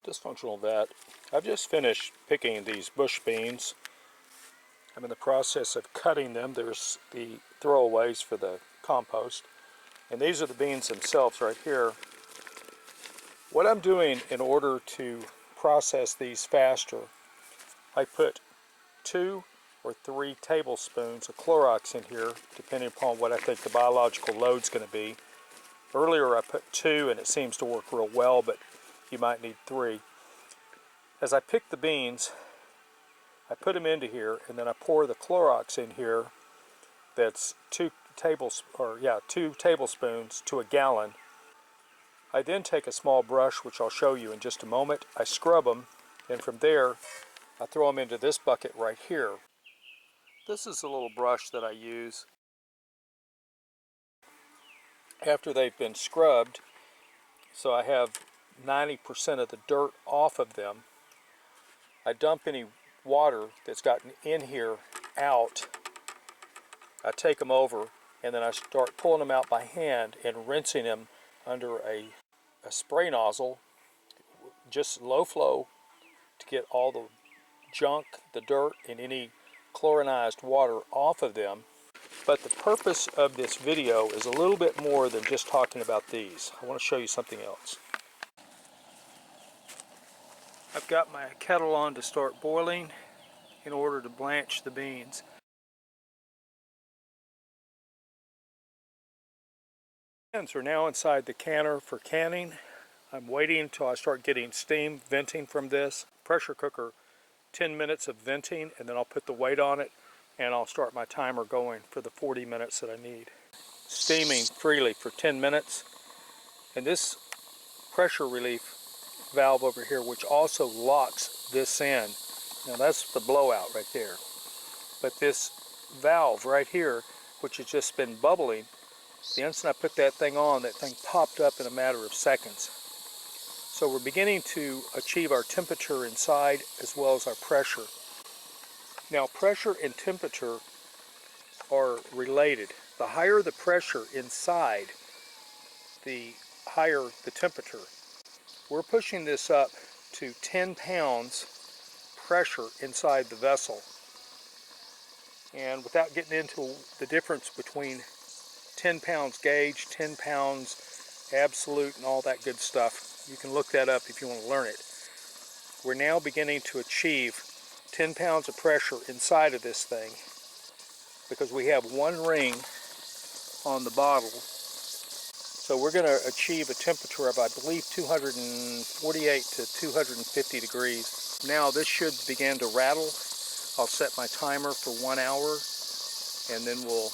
Dysfunctional vet. I've just finished picking these bush beans. I'm in the process of cutting them. There's the throwaways for the compost. And these are the beans themselves right here. What I'm doing in order to process these faster, I put 2 or 3 tablespoons of Clorox in here, depending upon what I think the biological load's going to be. Earlier I put 2 and it seems to work real well, but you might need 3. As I pick the beans, I put them into here and then I pour the Clorox in here. That's 2 tablespoons to a gallon. I then take a small brush, which I'll show you in just a moment. I scrub them, and from there I throw them into this bucket right here. This is a little brush that I use after they've been scrubbed, so I have 90% of the dirt off of them. I dump any water that's gotten in here out. I take them over and then I start pulling them out by hand and rinsing them under a spray nozzle, just low flow, to get all the junk, the dirt, and any chlorinized water off of them. But the purpose of this video is a little bit more than just talking about these. I want to show you something else. I've got my kettle on to start boiling in order to blanch the beans. Beans are now inside the canner for canning. I'm waiting until I start getting steam venting from this. Pressure cooker, 10 minutes of venting, and then I'll put the weight on it and I'll start my timer going for the 40 minutes that I need. Steaming freely for 10 minutes. And this pressure relief valve over here, which also locks this in. Now that's the blowout right there. But this valve right here, which has just been bubbling, the instant I put that thing on, that thing popped up in a matter of seconds. So we're beginning to achieve our temperature inside as well as our pressure. Now pressure and temperature are related. The higher the pressure inside, the higher the temperature. We're pushing this up to 10 pounds pressure inside the vessel. And without getting into the difference between 10 pounds gauge, 10 pounds absolute, and all that good stuff, you can look that up if you want to learn it. We're now beginning to achieve 10 pounds of pressure inside of this thing because we have one ring on the bottle. So we're going to achieve a temperature of, I believe, 248 to 250 degrees. Now this should begin to rattle. I'll set my timer for 1 hour and then we'll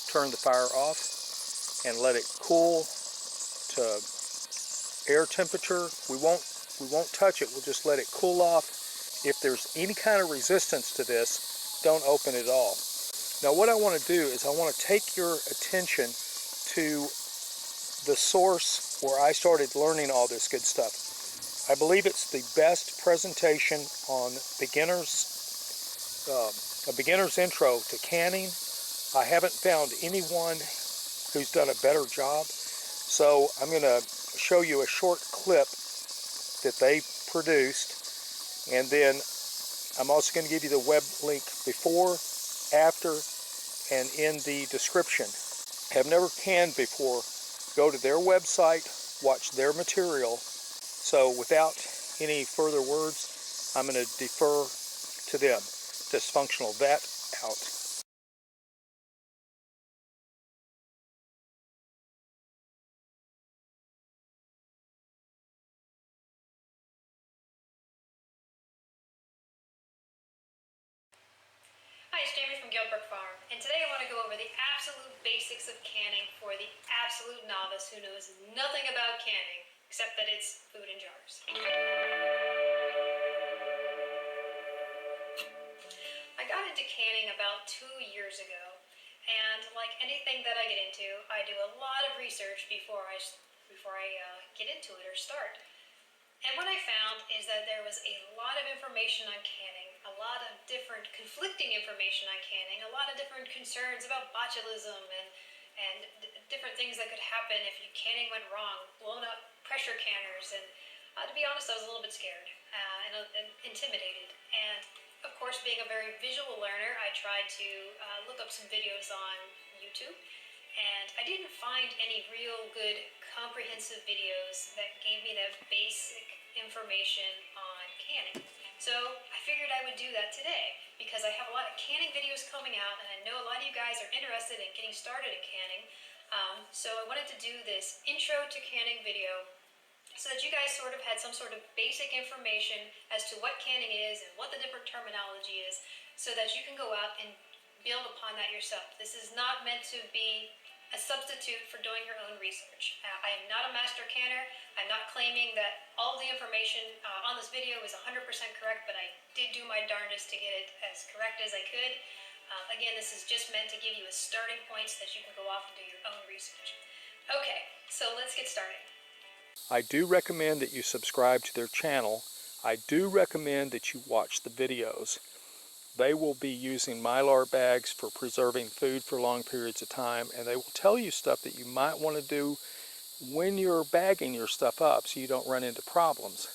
turn the fire off and let it cool to air temperature. We won't touch it, we'll just let it cool off. If there's any kind of resistance to this, don't open it at all. Now what I want to do is I want to take your attention to the source where I started learning all this good stuff. I believe it's the best presentation on a beginner's intro to canning. I haven't found anyone who's done a better job. So I'm going to show you a short clip that they produced, and then I'm also going to give you the web link before, after, and in the description. Have never canned before, go to their website, watch their material. So without any further words, I'm going to defer to them. Dysfunctional vet, out. Hi, it's Jamie from Guildbrookfarm, and today I want to go over the absolute basics of canning for the absolute novice who knows nothing about canning except that it's food in jars. I got into canning about 2 years ago, and like anything that I get into, I do a lot of research before I get into it or start. And what I found is that there was a lot of information on canning, a lot of different conflicting information on canning, a lot of different concerns about botulism and different things that could happen if canning went wrong, blown up pressure canners, and To be honest, I was a little bit scared and intimidated. And of course, being a very visual learner, I tried to look up some videos on YouTube. And I didn't find any real good comprehensive videos that gave me that basic information on canning. So I figured I would do that today because I have a lot of canning videos coming out and I know a lot of you guys are interested in getting started in canning. So I wanted to do this intro to canning video so that you guys sort of had some sort of basic information as to what canning is and what the different terminology is so that you can go out and build upon that yourself. This is not meant to be a substitute for doing your own research. I am not a master canner. I'm not claiming that all the information on this video is 100% correct, but I did do my darndest to get it as correct as I could. Again, this is just meant to give you a starting point so that you can go off and do your own research. Okay, so let's get started. I do recommend that you subscribe to their channel. I do recommend that you watch the videos. They will be using Mylar bags for preserving food for long periods of time, and they will tell you stuff that you might want to do when you're bagging your stuff up so you don't run into problems.